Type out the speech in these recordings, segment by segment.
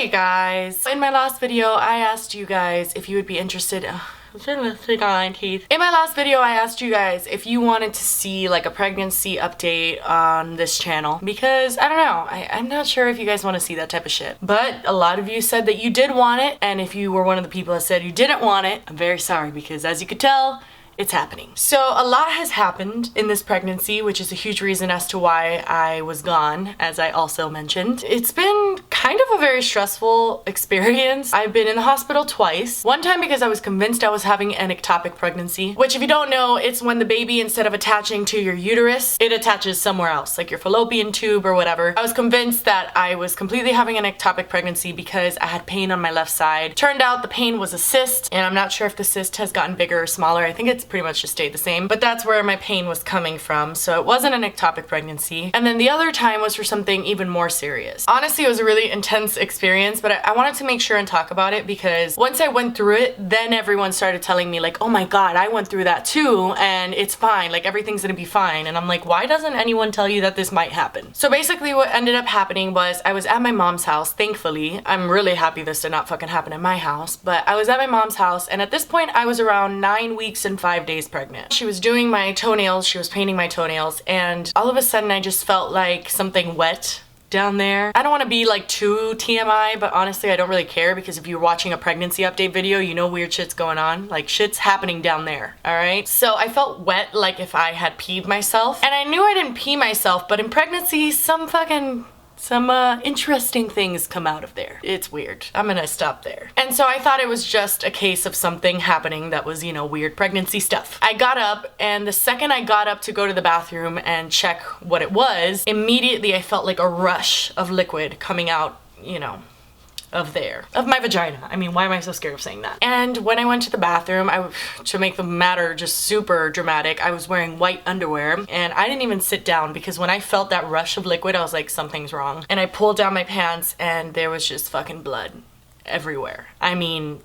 Hey guys! In my last video, I asked you guys if you would be interested. In my last video, I asked you guys if you wanted to see like a pregnancy update on this channel because I don't know, I'm not sure if you guys want to see that type of shit. But a lot of you said that you did want it, and if you were one of the people that said you didn't want it, I'm very sorry because as you could tell, it's happening. So a lot has happened in this pregnancy, which is a huge reason as to why I was gone, as I also mentioned. It's been kind of a very stressful experience. I've been in the hospital twice. One time because I was convinced I was having an ectopic pregnancy, which if you don't know, it's when the baby, instead of attaching to your uterus, it attaches somewhere else, like your fallopian tube or whatever. I was convinced that I was completely having an ectopic pregnancy because I had pain on my left side. Turned out the pain was a cyst, and I'm not sure if the cyst has gotten bigger or smaller. I think it's pretty much just stayed the same, but that's where my pain was coming from, so it wasn't an ectopic pregnancy. And then the other time was for something even more serious. Honestly, it was a really intense experience, but I wanted to make sure and talk about it because once I went through it, then everyone started telling me like, oh my god, I went through that too, and it's fine, like everything's gonna be fine. And I'm like, why doesn't anyone tell you that this might happen? So basically what ended up happening was I was at my mom's house, thankfully. I'm really happy this did not fucking happen in my house, but I was at my mom's house, and at this point I was around 9 weeks and 5 days pregnant. She was doing my toenails, she was painting my toenails, and all of a sudden I just felt like something wet down there. I don't want to be like too TMI, but honestly I don't really care because if you're watching a pregnancy update video, you know weird shit's going on. Like shit's happening down there, alright? So I felt wet like if I had peed myself. And I knew I didn't pee myself, but in pregnancy some interesting things come out of there. It's weird. I'm gonna stop there. And so I thought it was just a case of something happening that was, you know, weird pregnancy stuff. I got up, and the second I got up to go to the bathroom and check what it was, immediately I felt like a rush of liquid coming out, you know, of my vagina. I mean, why am I so scared of saying that? And when I went to the bathroom, to make the matter just super dramatic, I was wearing white underwear, and I didn't even sit down because when I felt that rush of liquid, I was like, something's wrong. And I pulled down my pants, and there was just fucking blood everywhere. I mean,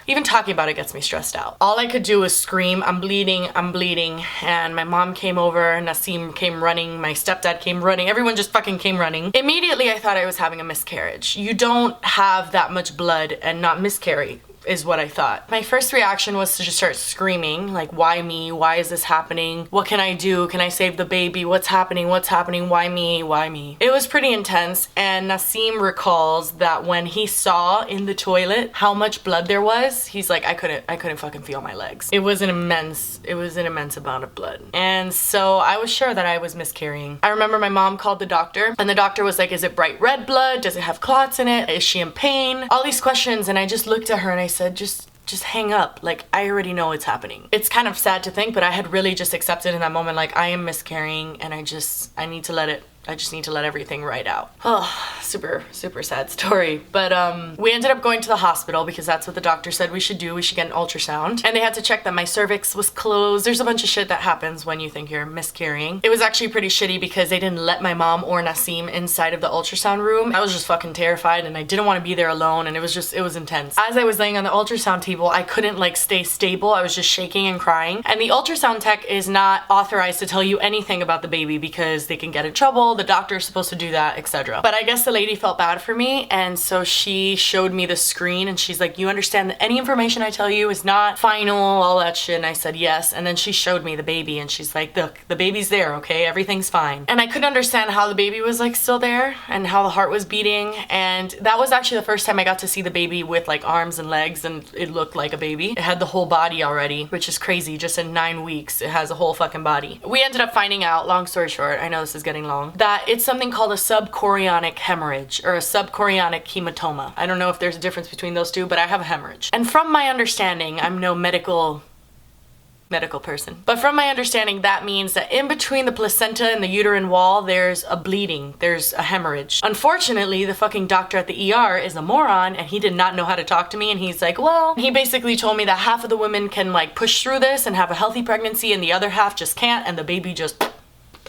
even talking about it gets me stressed out. All I could do was scream, I'm bleeding, and my mom came over, Nasim came running, my stepdad came running, everyone just fucking came running. Immediately I thought I was having a miscarriage. You don't have that much blood and not miscarry, is what I thought. My first reaction was to just start screaming, like, why me? Why is this happening? What can I do? Can I save the baby? What's happening? What's happening? Why me? Why me? It was pretty intense, and Nasim recalls that when he saw in the toilet how much blood there was, he's like, I couldn't fucking feel my legs. It was an immense amount of blood. And so I was sure that I was miscarrying. I remember my mom called the doctor, and the doctor was like, is it bright red blood? Does it have clots in it? Is she in pain? All these questions, and I just looked at her and I said, just hang up. Like, I already know it's happening. It's kind of sad to think, but I had really just accepted in that moment, like, I am miscarrying and I just need to let everything ride out. Oh, super sad story. But we ended up going to the hospital because that's what the doctor said we should do. We should get an ultrasound. And they had to check that my cervix was closed. There's a bunch of shit that happens when you think you're miscarrying. It was actually pretty shitty because they didn't let my mom or Nasim inside of the ultrasound room. I was just fucking terrified and I didn't want to be there alone, and it was intense. As I was laying on the ultrasound table, I couldn't like stay stable. I was just shaking and crying. And the ultrasound tech is not authorized to tell you anything about the baby because they can get in trouble. The doctor is supposed to do that, etc. But I guess the lady felt bad for me, and so she showed me the screen and she's like, you understand that any information I tell you is not final, all that shit. And I said yes. And then she showed me the baby and she's like, look, the baby's there, okay? Everything's fine. And I couldn't understand how the baby was like still there and how the heart was beating. And that was actually the first time I got to see the baby with like arms and legs, and it looked like a baby. It had the whole body already, which is crazy. Just in 9 weeks, it has a whole fucking body. We ended up finding out, long story short, I know this is getting long, that it's something called a subchorionic hemorrhage or a subchorionic hematoma. I don't know if there's a difference between those two, but I have a hemorrhage. And from my understanding, I'm no medical person, but from my understanding, that means that in between the placenta and the uterine wall, there's a bleeding, there's a hemorrhage. Unfortunately, the fucking doctor at the ER is a moron, and he did not know how to talk to me, and he's like, well, he basically told me that half of the women can like push through this and have a healthy pregnancy and the other half just can't, and the baby just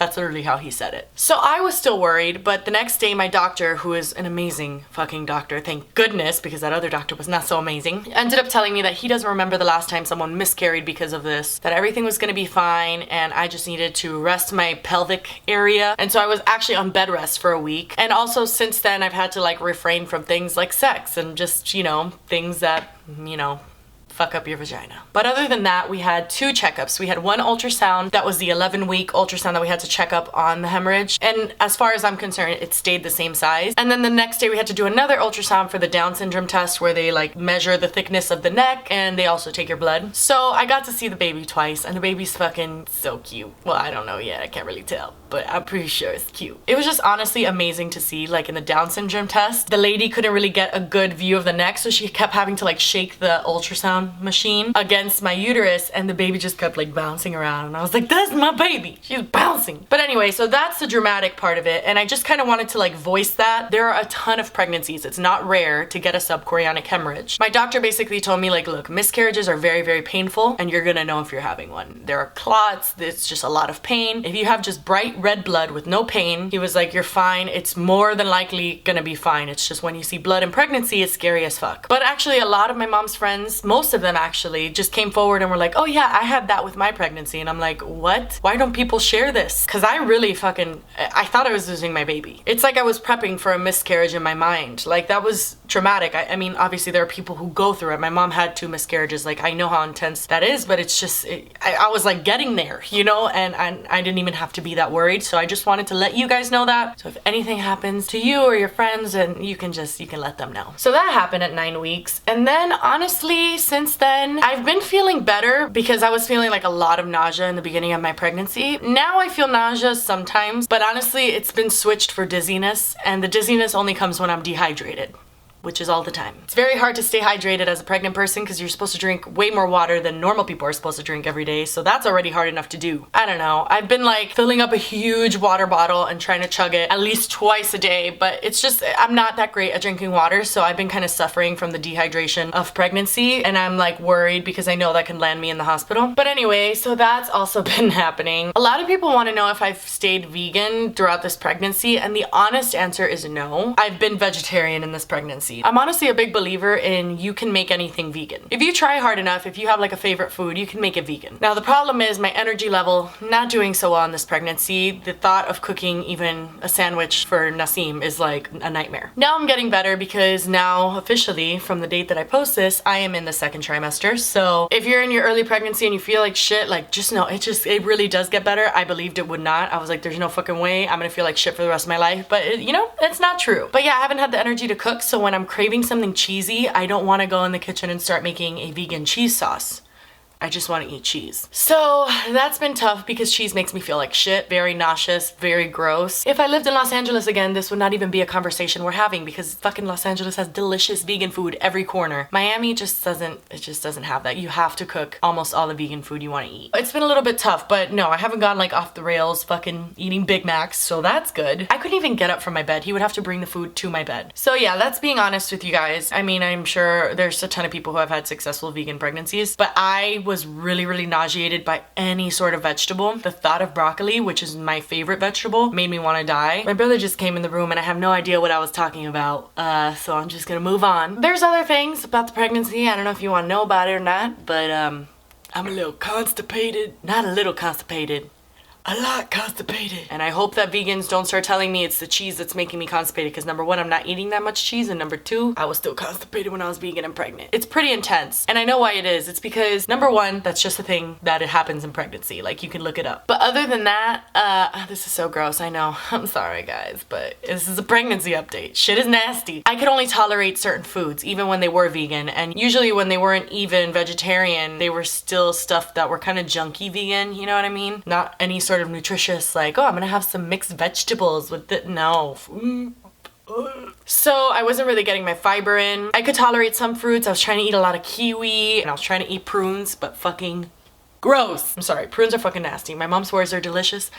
That's literally how he said it. So I was still worried, but the next day my doctor, who is an amazing fucking doctor, thank goodness, because that other doctor was not so amazing, ended up telling me that he doesn't remember the last time someone miscarried because of this, that everything was gonna be fine, and I just needed to rest my pelvic area. And so I was actually on bed rest for a week. And also since then I've had to like refrain from things like sex and just, you know, things that, you know, fuck up your vagina. But other than that, we had 2 checkups. We had one ultrasound. That was the 11-week ultrasound that we had to check up on the hemorrhage. And as far as I'm concerned, it stayed the same size. And then the next day we had to do another ultrasound for the Down syndrome test where they like measure the thickness of the neck and they also take your blood. So I got to see the baby twice and the baby's fucking so cute. Well, I don't know yet. I can't really tell, but I'm pretty sure it's cute. It was just honestly amazing to see. Like in the Down syndrome test, the lady couldn't really get a good view of the neck, so she kept having to like shake the ultrasound machine against my uterus and the baby just kept like bouncing around and I was like, that's my baby, she's bouncing. But anyway, so that's the dramatic part of it, and I just kind of wanted to like voice that there are a ton of pregnancies. It's not rare to get a subchorionic hemorrhage. My doctor basically told me like, look, miscarriages are very, very painful and you're gonna know if you're having one. There are clots, it's just a lot of pain. If you have just bright red blood with no pain, he was like, you're fine. It's more than likely gonna be fine. It's just when you see blood in pregnancy, it's scary as fuck. But actually a lot of my mom's friends, most of them actually, just came forward and were like, oh yeah, I had that with my pregnancy. And I'm like, what? Why don't people share this? Because I really I thought I was losing my baby. It's like I was prepping for a miscarriage in my mind. Like that was traumatic. I mean, obviously there are people who go through it. My mom had 2 miscarriages. Like I know how intense that is, but it's just, I was like getting there, you know, and I didn't even have to be that worried. So I just wanted to let you guys know that. So if anything happens to you or your friends, and you can let them know. So that happened at 9 weeks. And then honestly, since then, I've been feeling better because I was feeling like a lot of nausea in the beginning of my pregnancy. Now I feel nausea sometimes, but honestly, it's been switched for dizziness, and the dizziness only comes when I'm dehydrated, which is all the time. It's very hard to stay hydrated as a pregnant person because you're supposed to drink way more water than normal people are supposed to drink every day, so that's already hard enough to do. I don't know. I've been like filling up a huge water bottle and trying to chug it at least twice a day, but it's just, I'm not that great at drinking water, so I've been kind of suffering from the dehydration of pregnancy, and I'm like worried because I know that can land me in the hospital. But anyway, so that's also been happening. A lot of people want to know if I've stayed vegan throughout this pregnancy, and the honest answer is no. I've been vegetarian in this pregnancy. I'm honestly a big believer in you can make anything vegan. If you try hard enough, if you have like a favorite food, you can make it vegan. Now the problem is my energy level not doing so well in this pregnancy. The thought of cooking even a sandwich for Nassim is like a nightmare. Now I'm getting better because now officially from the date that I post this, I am in the 2nd trimester. So if you're in your early pregnancy and you feel like shit, like just know it really does get better. I believed it would not. I was like, there's no fucking way I'm gonna feel like shit for the rest of my life. But you know, it's not true. But yeah, I haven't had the energy to cook, so when I'm craving something cheesy, I don't want to go in the kitchen and start making a vegan cheese sauce. I just want to eat cheese. So that's been tough because cheese makes me feel like shit, very nauseous, very gross. If I lived in Los Angeles again, this would not even be a conversation we're having because fucking Los Angeles has delicious vegan food every corner. Miami just doesn't have that. You have to cook almost all the vegan food you want to eat. It's been a little bit tough, but no, I haven't gone like off the rails fucking eating Big Macs, so that's good. I couldn't even get up from my bed. He would have to bring the food to my bed. So yeah, that's being honest with you guys. I mean, I'm sure there's a ton of people who have had successful vegan pregnancies, but I was really, really nauseated by any sort of vegetable. The thought of broccoli, which is my favorite vegetable, made me want to die. My brother just came in the room and I have no idea what I was talking about, so I'm just gonna move on. There's other things about the pregnancy. I don't know if you want to know about it or not, but I'm a little constipated. Not a little constipated. A lot constipated. And I hope that vegans don't start telling me it's the cheese that's making me constipated, because number 1, I'm not eating that much cheese, and number 2, I was still constipated when I was vegan and pregnant. It's pretty intense. And I know why it is. It's because number 1, that's just a thing that it happens in pregnancy. Like, you can look it up. But other than that, this is so gross, I know. I'm sorry guys, but this is a pregnancy update. Shit is nasty. I could only tolerate certain foods, even when they were vegan. And usually when they weren't even vegetarian, they were still stuff that were kind of junky vegan, you know what I mean? Not any sort of nutritious, like, oh, I'm gonna have some mixed vegetables with it. No. So I wasn't really getting my fiber in. I could tolerate some fruits. I was trying to eat a lot of kiwi and I was trying to eat prunes, but fucking gross. I'm sorry, prunes are fucking nasty. My mom swears they're delicious.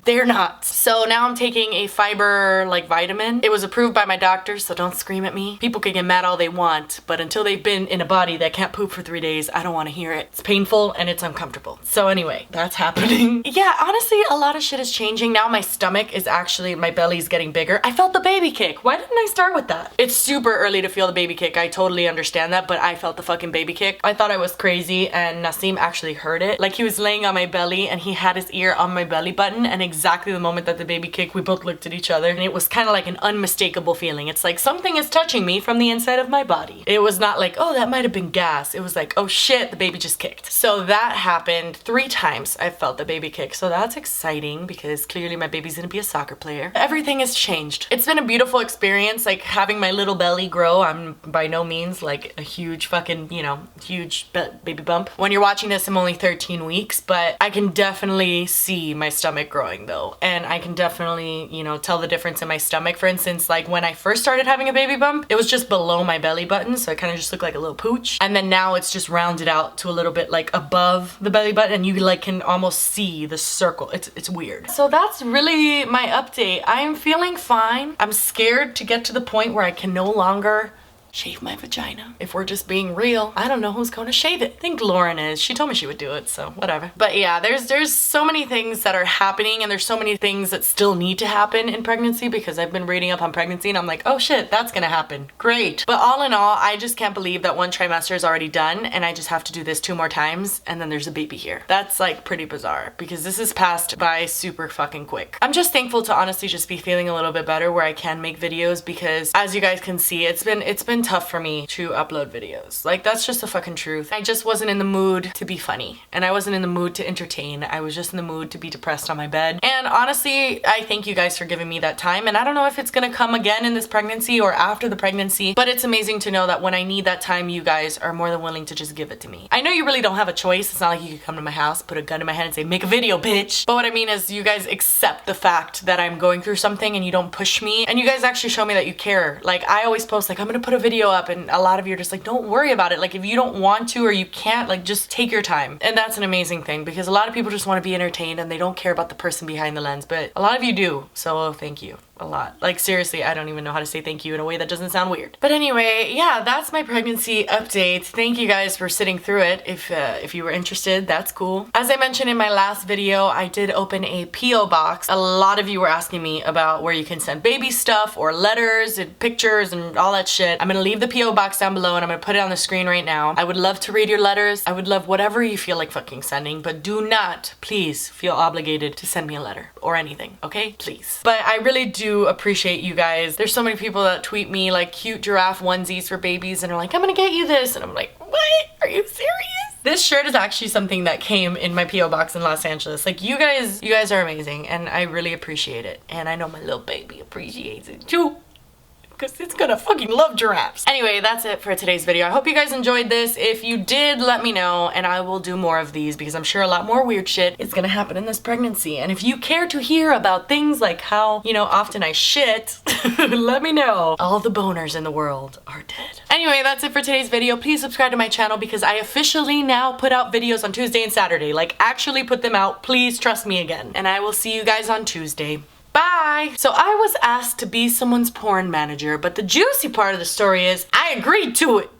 They're not. So now I'm taking a fiber like vitamin. It was approved by my doctor, so don't scream at me. People can get mad all they want, but until they've been in a body that can't poop for 3 days, I don't want to hear it. It's painful and it's uncomfortable. So anyway, that's happening. Yeah, honestly, a lot of shit is changing. Now my stomach is actually, my belly's getting bigger. I felt the baby kick. Why didn't I start with that? It's super early to feel the baby kick. I totally understand that, but I felt the fucking baby kick. I thought I was crazy, and Nassim actually heard it. Like, he was laying on my belly and he had his ear on my belly button, and exactly the moment that the baby kicked, we both looked at each other, and it was kind of like an unmistakable feeling. It's like something is touching me from the inside of my body. It was not like, oh, that might have been gas. It was like, oh shit, the baby just kicked. So that happened 3 times. I felt the baby kick. So that's exciting because clearly my baby's gonna be a soccer player. Everything has changed. It's been a beautiful experience, like having my little belly grow. I'm by no means like a huge fucking, you know, huge baby bump. When you're watching this, I'm only 13 weeks, but I can definitely see my stomach growing though. And I can definitely, you know, tell the difference in my stomach. For instance, like when I first started having a baby bump, it was just below my belly button. So it kind of just looked like a little pooch. And then now it's just rounded out to a little bit like above the belly button, and you like can almost see the circle. It's weird. So that's really my update. I am feeling fine. I'm scared to get to the point where I can no longer shave my vagina. If we're just being real, I don't know who's going to shave it. I think Lauren is. She told me she would do it, so whatever. But yeah, there's so many things that are happening, and there's so many things that still need to happen in pregnancy, because I've been reading up on pregnancy and I'm like, oh shit, that's gonna happen. Great. But all in all, I just can't believe that 1 trimester is already done and I just have to do this 2 more times and then there's a baby here. That's like pretty bizarre because this has passed by super fucking quick. I'm just thankful to honestly just be feeling a little bit better where I can make videos, because as you guys can see, it's been tough for me to upload videos. Like, that's just the fucking truth. I just wasn't in the mood to be funny, and I wasn't in the mood to entertain. I was just in the mood to be depressed on my bed. And honestly, I thank you guys for giving me that time, and I don't know if it's gonna come again in this pregnancy or after the pregnancy, but it's amazing to know that when I need that time, you guys are more than willing to just give it to me. I know you really don't have a choice. It's not like you could come to my house, put a gun in my head and say, make a video, bitch. But what I mean is you guys accept the fact that I'm going through something and you don't push me, and you guys actually show me that you care. Like, I always post like, I'm gonna put a video up, and a lot of you are just like, don't worry about it. Like, if you don't want to or you can't, like, just take your time. And that's an amazing thing, because a lot of people just want to be entertained and they don't care about the person behind the lens, but a lot of you do. So thank you a lot. Like, seriously, I don't even know how to say thank you in a way that doesn't sound weird. But anyway, yeah, that's my pregnancy update. Thank you guys for sitting through it. If you were interested, that's cool. As I mentioned in my last video, I did open a P.O. box. A lot of you were asking me about where you can send baby stuff or letters and pictures and all that shit. I'm gonna leave the P.O. box down below and I'm gonna put it on the screen right now. I would love to read your letters. I would love whatever you feel like fucking sending, but do not, please, feel obligated to send me a letter or anything, okay? Please. But I really do appreciate you guys. There's so many people that tweet me like cute giraffe onesies for babies and are like, I'm gonna get you this, and I'm like, what? Are you serious? This shirt is actually something that came in my P.O. box in Los Angeles. Like, you guys are amazing, and I really appreciate it. And I know my little baby appreciates it too, because it's gonna fucking love giraffes. Anyway, that's it for today's video. I hope you guys enjoyed this. If you did, let me know, and I will do more of these, because I'm sure a lot more weird shit is gonna happen in this pregnancy. And if you care to hear about things like how, you know, often I shit, let me know. All the boners in the world are dead. Anyway, that's it for today's video. Please subscribe to my channel, because I officially now put out videos on Tuesday and Saturday. Like, actually put them out. Please trust me again. And I will see you guys on Tuesday. Bye! So I was asked to be someone's porn manager, but the juicy part of the story is I agreed to it.